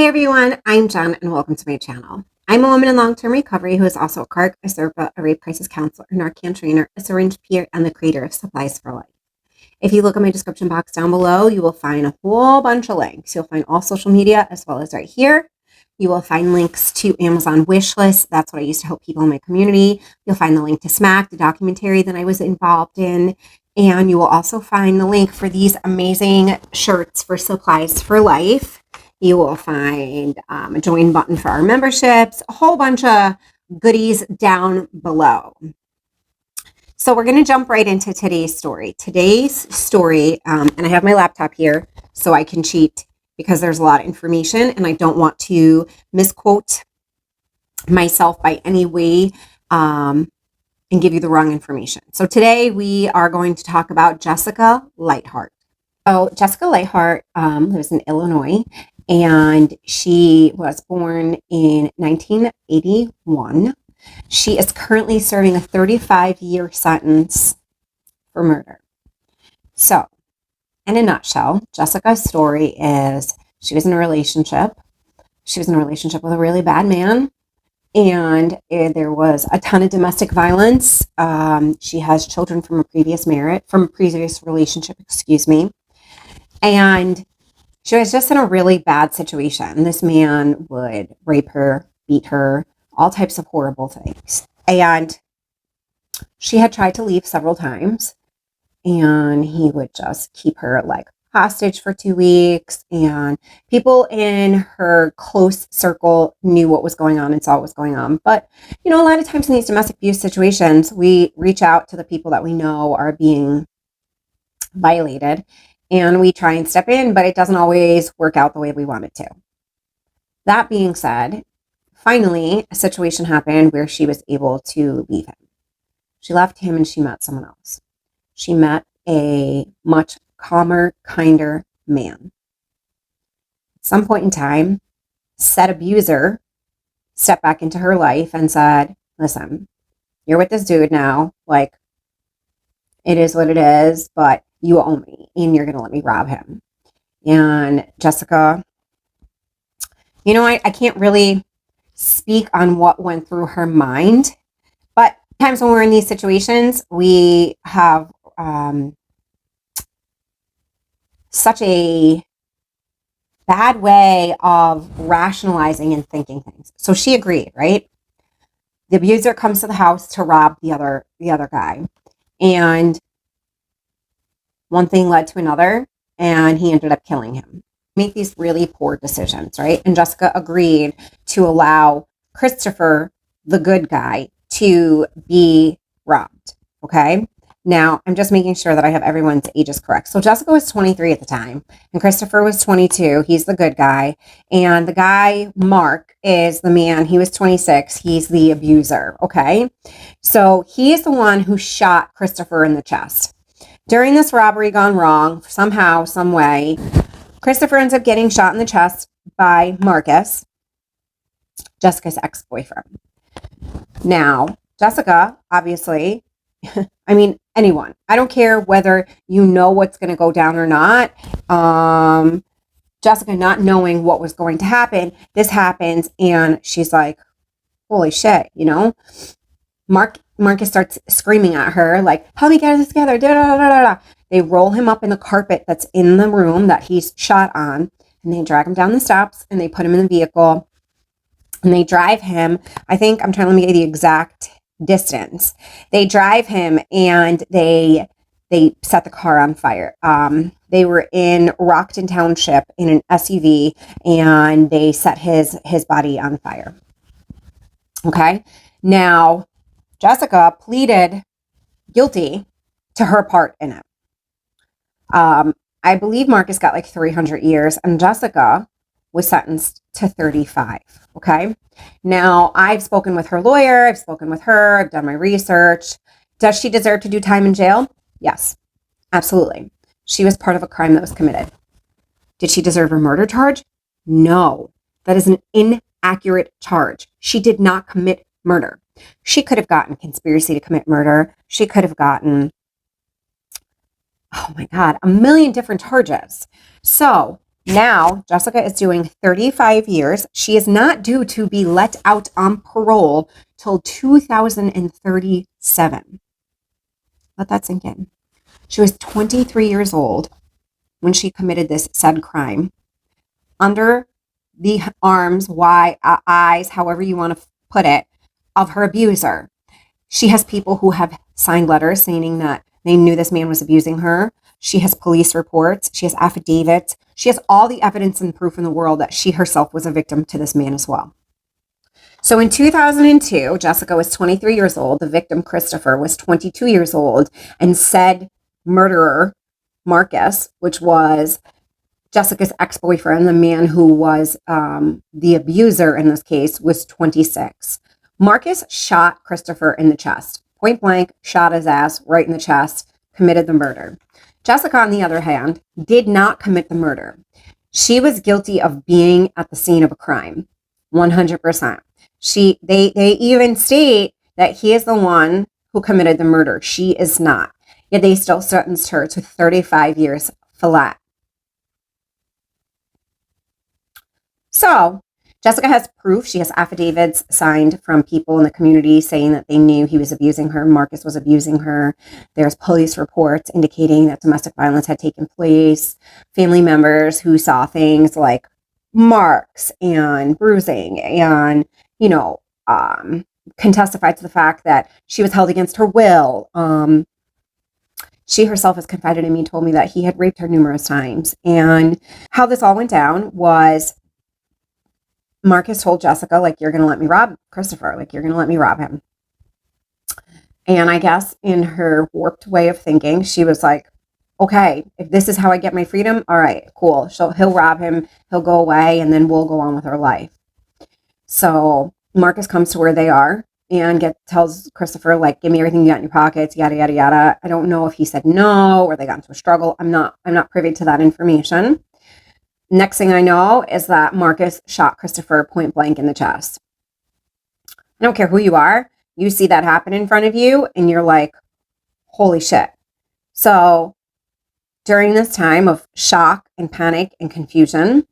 Hi everyone, I'm Jen and welcome to my channel. I'm a woman in long-term recovery who is also a CARC, a SERPA, a rape crisis counselor, a Narcan trainer, a syringe peer, and the creator of Supplies for Life. If you look at my description box down below, you will find a whole bunch of links. You'll find all social media as well as right here. You will find links to Amazon wish lists. That's what I used to help people in my community. You'll find the link to Smack, the documentary that I was involved in. And you will also find the link for these amazing shirts for Supplies for Life. You will find a join button for our memberships, a whole bunch of goodies down below. So we're going to jump right into today's story. Today's story, and I have my laptop here so I can cheat because there's a lot of information and I don't want to misquote myself by any way and give you the wrong information. So today we are going to talk about Jessica Lighthart. So Jessica Lighthart lives in Illinois, and she was born in 1981. She is currently serving a 35-year sentence for murder. So, in a nutshell, Jessica's story is she was in a relationship. She was in a relationship with a really bad man, and there was a ton of domestic violence. She has children from a previous relationship, and she was just in a really bad situation. This man would rape her, beat her, all types of horrible things. And she had tried to leave several times, and he would just keep her like hostage for 2 weeks. And people in her close circle knew what was going on and saw what was going on. But, you know, a lot of times in these domestic abuse situations, we reach out to the people that we know are being violated, and we try and step in, but it doesn't always work out the way we want it to. That being said, finally, a situation happened where she was able to leave him. She left him and she met someone else. She met a much calmer, kinder man. At some point in time, said abuser stepped back into her life and said, listen, you're with this dude now. Like, it is what it is, but you owe me and you're going to let me rob him. And Jessica, you know, I can't really speak on what went through her mind, but times when we're in these situations, we have such a bad way of rationalizing and thinking things. So she agreed, right? The abuser comes to the house to rob the other guy. And one thing led to another, and he ended up killing him. Make these really poor decisions, right? And Jessica agreed to allow Christopher, the good guy, to be robbed, okay? Now, I'm just making sure that I have everyone's ages correct. So Jessica was 23 at the time, and Christopher was 22. He's the good guy. And the guy, Mark, is the man. He was 26. He's the abuser, okay? So he is the one who shot Christopher in the chest. During this robbery gone wrong, somehow, some way, Christopher ends up getting shot in the chest by Marcus, Jessica's ex-boyfriend. Now, Jessica, obviously, I mean, anyone. I don't care whether you know what's going to go down or not. Jessica not knowing what was going to happen, this happens, and she's like, holy shit, you know? Marcus starts screaming at her, like, help me get this together. Da, da, da, da, da. They roll him up in the carpet that's in the room that he's shot on, and they drag him down the steps, and they put him in the vehicle, and they drive him. I think I'm trying to get the exact distance. They drive him, and they set the car on fire. They were in Rockton Township in an SUV, and they set his body on fire. Okay? Now, Jessica pleaded guilty to her part in it. I believe Marcus got like 300 years, and Jessica was sentenced to 35. Okay. Now, I've spoken with her lawyer. I've spoken with her. I've done my research. Does she deserve to do time in jail? Yes, absolutely. She was part of a crime that was committed. Did she deserve a murder charge? No, that is an inaccurate charge. She did not commit murder. She could have gotten conspiracy to commit murder. She could have gotten, oh my God, a million different charges. So Now, Jessica is doing 35 years. She is not due to be let out on parole till 2037. Let that sink in. She was 23 years old when she committed this said crime. Under the arms, eyes, however you want to put it, of her abuser. She has people who have signed letters saying that they knew this man was abusing her. She has police reports. She has affidavits. She has all the evidence and proof in the world that she herself was a victim to this man as well. So in 2002, Jessica was 23 years old. The victim, Christopher, was 22 years old, and said murderer, Marcus, which was Jessica's ex-boyfriend, the man who was the abuser in this case, was 26. Marcus shot Christopher in the chest, point blank, shot his ass right in the chest, committed the murder. Jessica, on the other hand, did not commit the murder. She was guilty of being at the scene of a crime, 100%. They even state that he is the one who committed the murder. She is not. Yet they still sentenced her to 35 years flat. So Jessica has proof. She has affidavits signed from people in the community saying that they knew he was abusing her. Marcus was abusing her. There's police reports indicating that domestic violence had taken place. Family members who saw things like marks and bruising and, can testify to the fact that she was held against her will. She herself has confided in me, told me that he had raped her numerous times. And how this all went down was Marcus told Jessica, like, you're going to let me rob Christopher. Like, you're going to let me rob him. And I guess in her warped way of thinking, she was like, okay, if this is how I get my freedom, all right, cool. He'll rob him. He'll go away, and then we'll go on with our life. So Marcus comes to where they are and tells Christopher, like, give me everything you got in your pockets, yada, yada, yada. I don't know if he said no or they got into a struggle. I'm not privy to that information. Next thing I know is that Marcus shot Christopher point blank in the chest. I don't care who you are. You see that happen in front of you and you're like, holy shit. So during this time of shock and panic and confusion,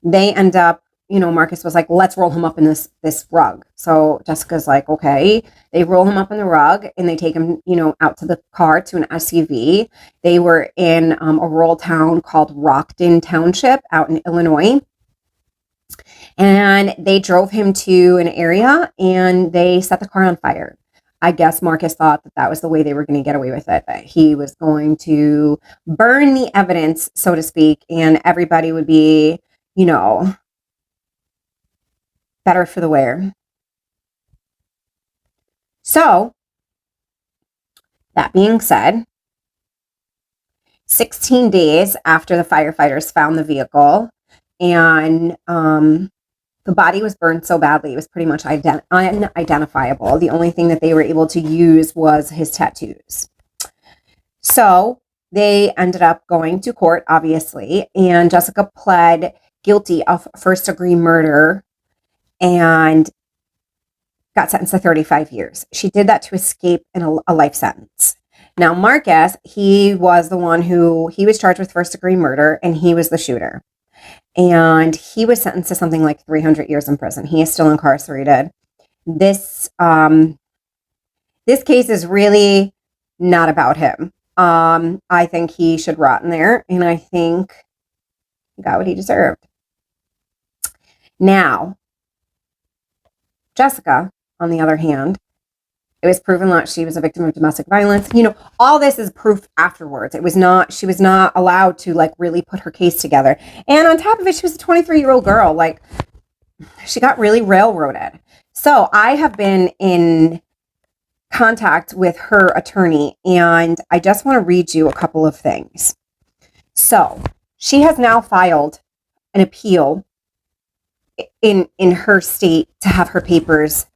they end up, Marcus was like, let's roll him up in this rug. So Jessica's like, okay. They roll him up in the rug and they take him, out to the car, to an SUV. They were in a rural town called Rockton Township out in Illinois. And they drove him to an area and they set the car on fire. I guess Marcus thought that was the way they were going to get away with it, that he was going to burn the evidence, so to speak, and everybody would be, better for the wear. So, that being said, 16 days after the firefighters found the vehicle and the body was burned so badly, it was pretty much unidentifiable. The only thing that they were able to use was his tattoos. So they ended up going to court, obviously, and Jessica pled guilty of first-degree murder and got sentenced to 35 years. She did that to escape a life sentence. Now, Marcus, he was the one he was charged with first-degree murder, and he was the shooter. And he was sentenced to something like 300 years in prison. He is still incarcerated. This case is really not about him. I think he should rot in there, and I think he got what he deserved. Now, Jessica, on the other hand, it was proven that she was a victim of domestic violence. All this is proof afterwards. She was not allowed to like really put her case together. And on top of it, she was a 23-year-old girl. Like, she got really railroaded. So I have been in contact with her attorney, and I just want to read you a couple of things. So she has now filed an appeal in her state to have her papers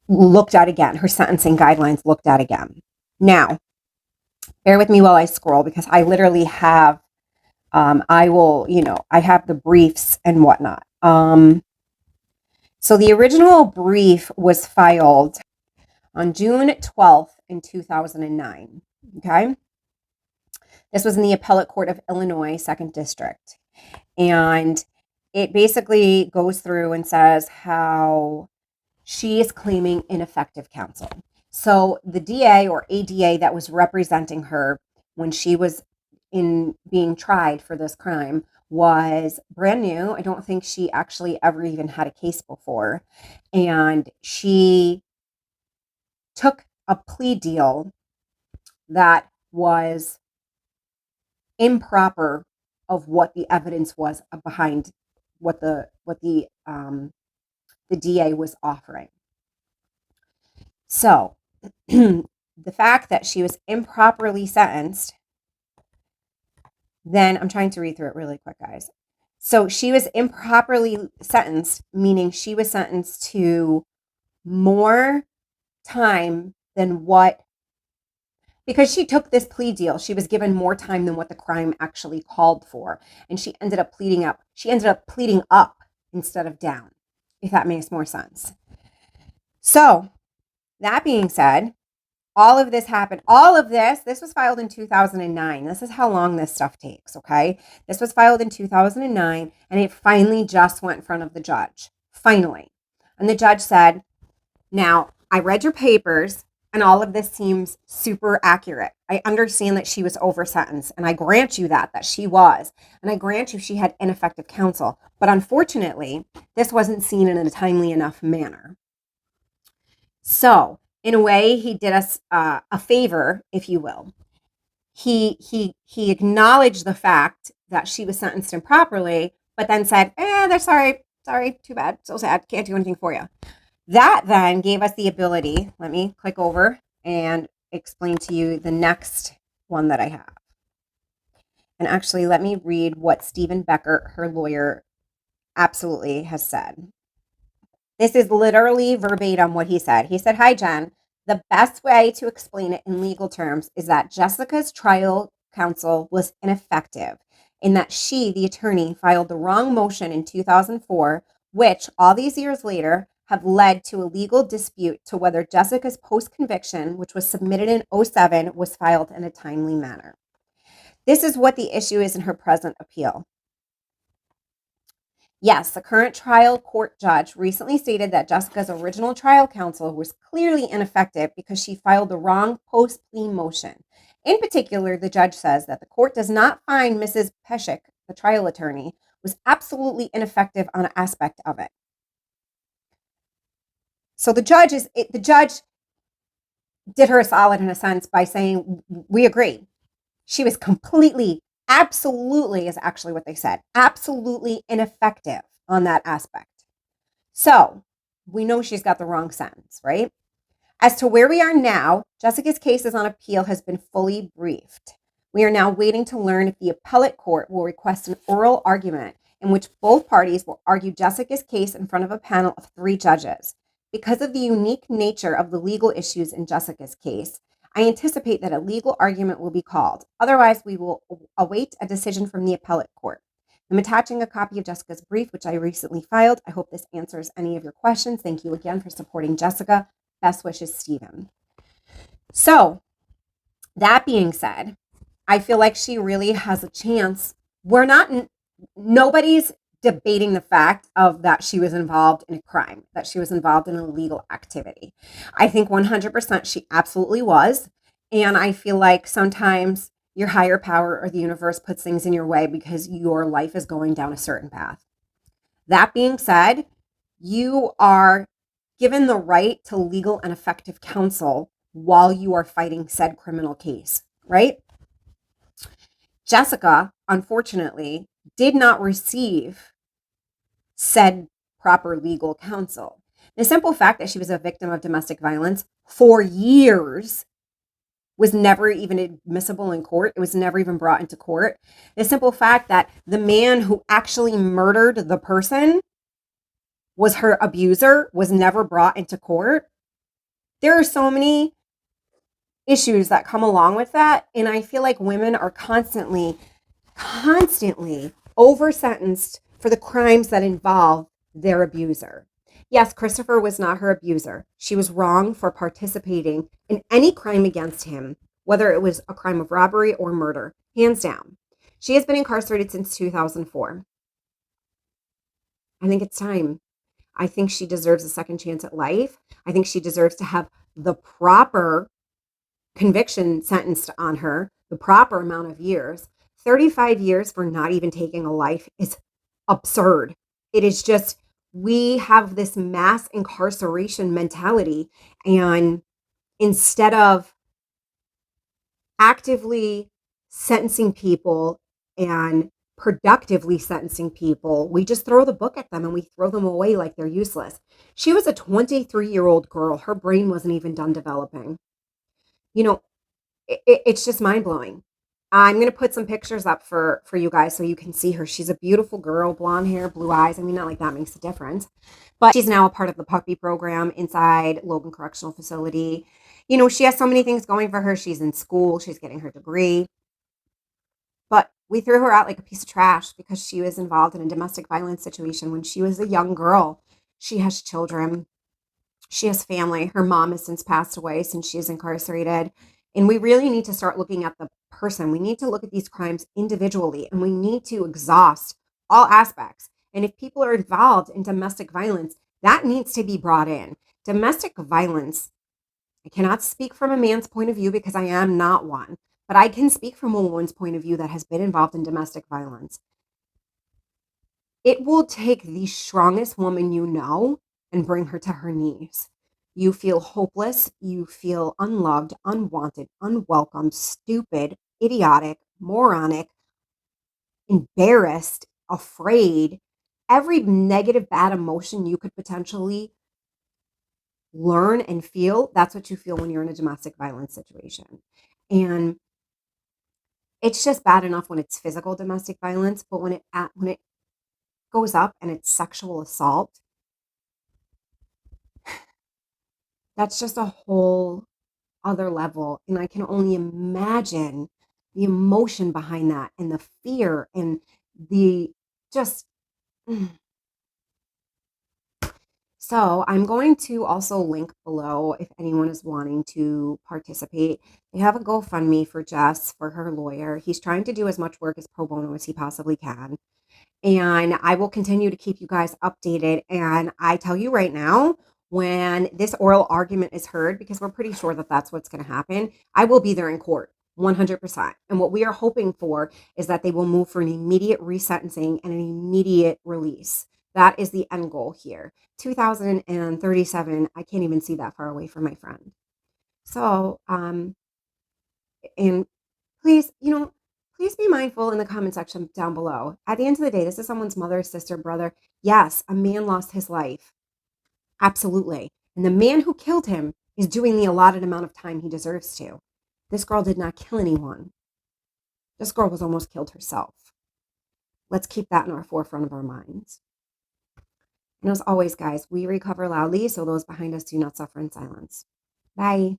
looked at again, her sentencing guidelines looked at again. Now, bear with me while I scroll, because I literally have, I have the briefs and whatnot. So the original brief was filed on June 12th in 2009. Okay. This was in the Appellate Court of Illinois, 2nd District. And it basically goes through and says how she is claiming ineffective counsel. So the DA or ADA that was representing her when she was being tried for this crime was brand new. I don't think she actually ever even had a case before. And she took a plea deal that was improper of what the evidence was behind what the DA was offering. So the fact that she was improperly sentenced, then I'm trying to read through it really quick, guys. So she was improperly sentenced, meaning she was sentenced to more time than what, because she took this plea deal, she was given more time than what the crime actually called for. And she ended up pleading up instead of down, if that makes more sense. So that being said, all of this happened. This was filed in 2009. This is how long this stuff takes, okay? This was filed in 2009, and it finally just went in front of the judge. Finally. And the judge said, now, I read your papers, and all of this seems super accurate. I understand that she was over-sentenced, and I grant you that she was. And I grant you she had ineffective counsel. But unfortunately, this wasn't seen in a timely enough manner. So, in a way, he did us a favor, if you will. He acknowledged the fact that she was sentenced improperly, but then said, they're sorry, too bad, so sad, can't do anything for you. That then gave us the ability, let me click over and explain to you the next one that I have. And actually, let me read what Stephen Becker, her lawyer, absolutely has said. This is literally verbatim what he said. He said, "Hi, Jen. The best way to explain it in legal terms is that Jessica's trial counsel was ineffective in that she, the attorney, filed the wrong motion in 2004, which all these years later have led to a legal dispute to whether Jessica's post-conviction, which was submitted in 2007, was filed in a timely manner. This is what the issue is in her present appeal. Yes, the current trial court judge recently stated that Jessica's original trial counsel was clearly ineffective because she filed the wrong post-plea motion. In particular, the judge says that the court does not find Mrs. Peshek, the trial attorney, was absolutely ineffective on an aspect of it." So the judge did her a solid in a sense by saying, we agree. She was absolutely is actually what they said, absolutely ineffective on that aspect. So we know she's got the wrong sentence, right? As to where we are now, Jessica's case on appeal has been fully briefed. We are now waiting to learn if the appellate court will request an oral argument in which both parties will argue Jessica's case in front of a panel of 3 judges. Because of the unique nature of the legal issues in Jessica's case, I anticipate that a legal argument will be called. Otherwise, we will await a decision from the appellate court. I'm attaching a copy of Jessica's brief, which I recently filed. I hope this answers any of your questions. Thank you again for supporting Jessica. Best wishes, Stephen. So, that being said, I feel like she really has a chance. Nobody's debating the fact of that she was involved in a crime, that she was involved in illegal activity. I think 100% she absolutely was. And I feel like sometimes your higher power or the universe puts things in your way because your life is going down a certain path. That being said, you are given the right to legal and effective counsel while you are fighting said criminal case, right? Jessica, unfortunately, did not receive said proper legal counsel. The simple fact that she was a victim of domestic violence for years was never even admissible in court. It was never even brought into court. The simple fact that the man who actually murdered the person was her abuser was never brought into court. There are so many issues that come along with that. And I feel like women are constantly over-sentenced for the crimes that involve their abuser. Yes, Christopher was not her abuser. She was wrong for participating in any crime against him, whether it was a crime of robbery or murder. hands down. She has been incarcerated since 2004. I think it's time. I think she deserves a second chance at life. I think she deserves to have the proper conviction sentenced on her, the proper amount of years. 35 years for not even taking a life is absurd. It is just, we have this mass incarceration mentality. And instead of actively sentencing people and productively sentencing people, we just throw the book at them and we throw them away like they're useless. She was a 23-year-old girl. Her brain wasn't even done developing. You know, it's just mind blowing. I'm going to put some pictures up for you guys so you can see her. She's a beautiful girl, blonde hair, blue eyes. I mean, not like that makes a difference, but she's now a part of the puppy program inside Logan Correctional Facility. She has so many things going for her. She's in school, she's getting her degree, but we threw her out like a piece of trash because she was involved in a domestic violence situation when she was a young girl. She has children. She has family. Her mom has since passed away since she is incarcerated. And we really need to start looking at the person. We need to look at these crimes individually and we need to exhaust all aspects. And if people are involved in domestic violence, that needs to be brought in. Domestic violence, I cannot speak from a man's point of view because I am not one, but I can speak from a woman's point of view that has been involved in domestic violence. It will take the strongest woman you know and bring her to her knees. You feel hopeless. You feel unloved, unwanted, unwelcome, stupid, idiotic, moronic, embarrassed, afraid. Every negative, bad emotion you could potentially learn and feel, that's what you feel when you're in a domestic violence situation. And it's just bad enough when it's physical domestic violence, but when it goes up and it's sexual assault, that's just a whole other level. And I can only imagine the emotion behind that and the fear and the just. So I'm going to also link below if anyone is wanting to participate. They have a GoFundMe for Jess, for her lawyer. He's trying to do as much work as pro bono as he possibly can. And I will continue to keep you guys updated. And I tell you right now, when this oral argument is heard, because we're pretty sure that that's what's going to happen, I will be there in court 100%. And what we are hoping for is that they will move for an immediate resentencing and an immediate release. That is the end goal here. 2037, I can't even see that far away from my friend. So, and please, please be mindful in the comment section down below. At the end of the day, this is someone's mother, sister, brother. Yes, a man lost his life. Absolutely. And the man who killed him is doing the allotted amount of time he deserves to. This girl did not kill anyone. This girl was almost killed herself. Let's keep that in our forefront of our minds. And as always, guys, we recover loudly so those behind us do not suffer in silence. Bye.